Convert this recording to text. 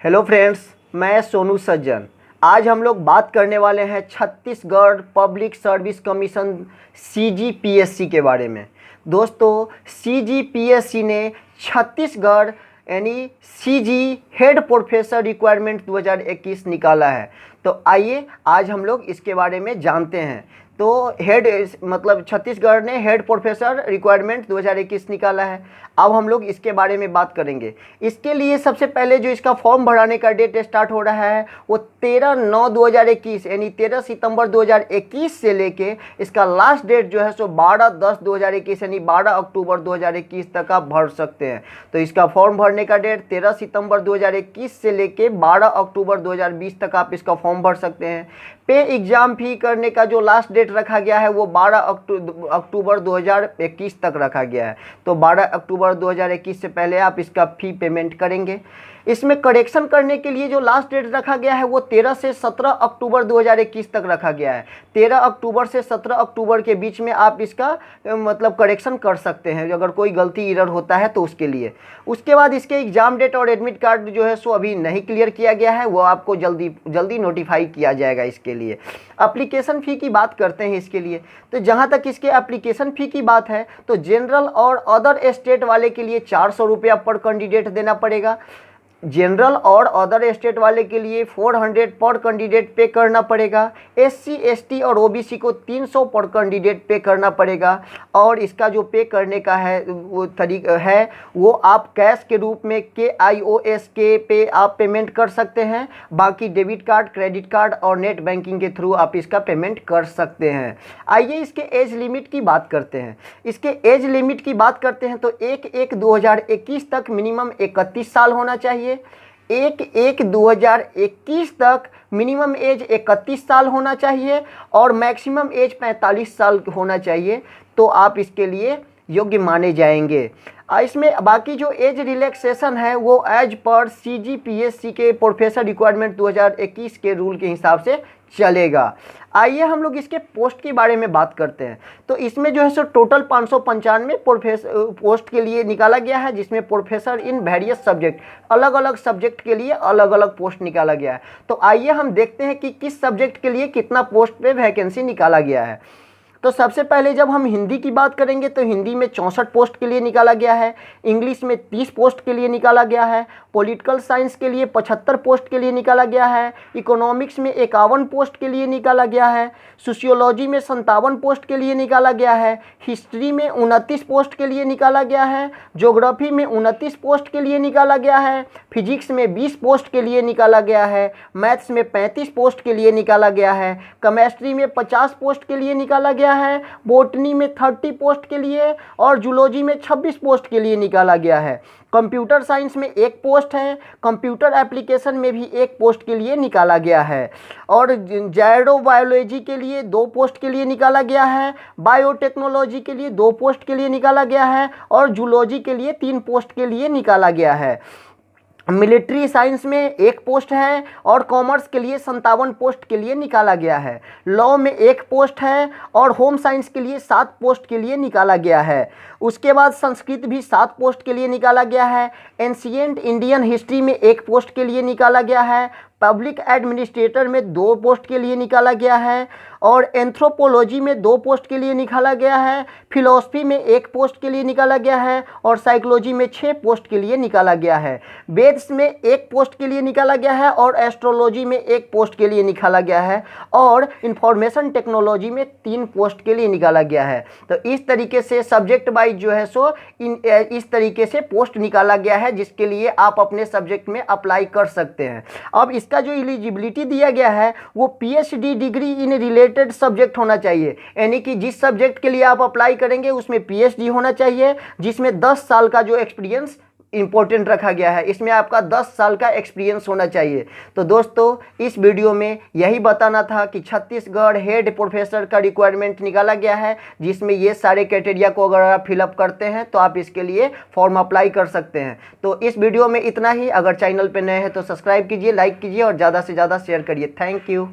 Hello friends, मैं सोनू सज्जन। आज हम लोग बात करने वाले हैं Chhattisgarh public service commission CGPSC के बारे में। दोस्तों, CGPSC ने छत्तीसगढ़ यानी CG हेड प्रोफेसर रिक्वायरमेंट 2021 निकाला है। तो आइए आज हम लोग इसके बारे में जानते हैं। तो हेड मतलब छत्तीसगढ़ ने हेड प्रोफेसर रिक्वायरमेंट 2021 निकाला है। अब हम लोग इसके बारे में बात करेंगे। इसके लिए सबसे पहले जो इसका फॉर्म भराने का डेट स्टार्ट हो रहा है वो 13/9/2021 यानी 13 सितंबर 2021 से लेके इसका लास्ट डेट जो है सो 12/10/2021 यानी 12 अक्टूबर 2021 तक आप भर सकते हैं। तो इसका फॉर्म भरने का डेट 13 सितंबर 2021 से लेके 12 अक्टूबर 2020 तक आप इसका फॉर्म भर सकते हैं। पे एग्ज़ाम फी करने का जो लास्ट डेट रखा गया है वो 12 अक्टूबर 2021 तक रखा गया है। तो 12 अक्टूबर 2021 से पहले आप इसका फ़ी पेमेंट करेंगे। इसमें करेक्शन करने के लिए जो लास्ट डेट रखा गया है वो 13 से 17 अक्टूबर 2021 तक रखा गया है। 13 अक्टूबर से 17 अक्टूबर के बीच में आप इसका मतलब करेक्शन कर सकते हैं अगर कोई गलती एरर होता है तो उसके लिए। उसके बाद इसके एग्ज़ाम डेट और एडमिट कार्ड जो है सो अभी नहीं क्लियर किया गया है, वो आपको जल्दी नोटिफाई किया जाएगा इसके लिए। एप्लीकेशन फ़ी की बात करते हैं इसके लिए। तो जहाँ तक इसके एप्लीकेशन फ़ी की बात है तो जनरल और अदर स्टेट वाले के लिए 400 रुपया पर कैंडिडेट देना पड़ेगा। जनरल और अदर स्टेट वाले के लिए 400 पर कैंडिडेट पे करना पड़ेगा। SC ST और OBC को 300 पर कैंडिडेट पे करना पड़ेगा। और इसका जो पे करने का है वो तरीका है वो आप कैश के रूप में KIOS के पे आप पेमेंट कर सकते हैं। बाकी डेबिट कार्ड, क्रेडिट कार्ड और नेट बैंकिंग के थ्रू आप इसका पेमेंट कर सकते हैं। आइए इसके एज लिमिट की बात करते हैं। इसके एज लिमिट की बात करते हैं तो 1/1/2021 तक मिनिमम 31 साल होना चाहिए। 1/1/2021 तक मिनिमम एज 31 साल होना चाहिए और मैक्सिमम एज 45 साल होना चाहिए। तो आप इसके लिए योग्य माने जाएंगे। इसमें बाकी जो एज रिलैक्सेशन है वो एज पर CGPSC के प्रोफेसर रिक्वायरमेंट 2021 के रूल के हिसाब से चलेगा। आइए हम लोग इसके पोस्ट के बारे में बात करते हैं। तो इसमें जो है सो टोटल 595 पोस्ट के लिए निकाला गया है, जिसमें प्रोफेसर इन वेरियस सब्जेक्ट अलग अलग सब्जेक्ट के लिए अलग अलग पोस्ट निकाला गया है। तो आइए हम देखते हैं कि किस सब्जेक्ट के लिए कितना पोस्ट पे वैकेंसी निकाला गया है। तो सबसे पहले जब हम हिंदी की बात करेंगे तो हिंदी में 64 पोस्ट के लिए निकाला गया है। इंग्लिश में 30 पोस्ट के लिए निकाला गया है। पॉलिटिकल साइंस के लिए 75 पोस्ट के लिए निकाला गया है। इकोनॉमिक्स में 51 पोस्ट के लिए निकाला गया है। सोशियोलॉजी में 57 पोस्ट के लिए निकाला गया है। हिस्ट्री में 29 पोस्ट के लिए निकाला गया है। ज्योग्राफी में 29 पोस्ट के लिए निकाला गया है। फिजिक्स में 20 पोस्ट के लिए निकाला गया है। मैथ्स में 35 पोस्ट के लिए निकाला गया है। केमिस्ट्री में 50 पोस्ट के लिए निकाला गया है। बॉटनी में 30 पोस्ट के लिए और जूलॉजी में 26 पोस्ट के लिए निकाला गया है। कंप्यूटर साइंस में 1 पोस्ट है। कंप्यूटर एप्लीकेशन में भी 1 पोस्ट के लिए निकाला गया है। और जायरोबायोलॉजी के लिए 2 पोस्ट के लिए निकाला गया है। बायोटेक्नोलॉजी के लिए 2 पोस्ट के लिए निकाला गया है और जूलॉजी के लिए 3 पोस्ट के लिए निकाला गया है। मिलिट्री साइंस में 1 पोस्ट है और कॉमर्स के लिए 57 पोस्ट के लिए निकाला गया है। लॉ में 1 पोस्ट है और होम साइंस के लिए 7 पोस्ट के लिए निकाला गया है। उसके बाद संस्कृत भी 7 पोस्ट के लिए निकाला गया है। एंशिएंट इंडियन हिस्ट्री में 1 पोस्ट के लिए निकाला गया है। पब्लिक एडमिनिस्ट्रेटर में 2 पोस्ट के लिए निकाला गया है और एंथ्रोपोलॉजी में 2 पोस्ट के लिए निकाला गया है। फिलॉसफी में 1 पोस्ट के लिए निकाला गया है और साइकोलॉजी में 6 पोस्ट के लिए निकाला गया है। वेद्स में 1 पोस्ट के लिए निकाला गया है और एस्ट्रोलॉजी में 1 पोस्ट के लिए निकाला गया है और इंफॉर्मेशन टेक्नोलॉजी में 3 पोस्ट के लिए निकाला गया है। तो इस तरीके से सब्जेक्ट वाइज जो है सो इस तरीके से पोस्ट निकाला गया है जिसके लिए आप अपने सब्जेक्ट में अप्लाई कर सकते हैं। अब इसका जो एलिजिबिलिटी दिया गया है वो PhD degree in related subject होना चाहिए, यानी कि जिस सब्जेक्ट के लिए आप अप्लाई करेंगे उसमें PhD होना चाहिए, जिसमें 10 साल का जो एक्सपीरियंस इंपॉर्टेंट रखा गया है। इसमें आपका 10 साल का एक्सपीरियंस होना चाहिए। तो दोस्तों, इस वीडियो में यही बताना था कि छत्तीसगढ़ हेड प्रोफेसर का रिक्वायरमेंट निकाला गया है, जिसमें ये सारे क्राइटेरिया को अगर आप फिलअप करते हैं तो आप इसके लिए फॉर्म अप्लाई कर सकते हैं। तो इस वीडियो में इतना ही। अगर चैनल पर नए हैं तो सब्सक्राइब कीजिए, लाइक कीजिए और ज़्यादा से ज़्यादा शेयर करिए। Thank you.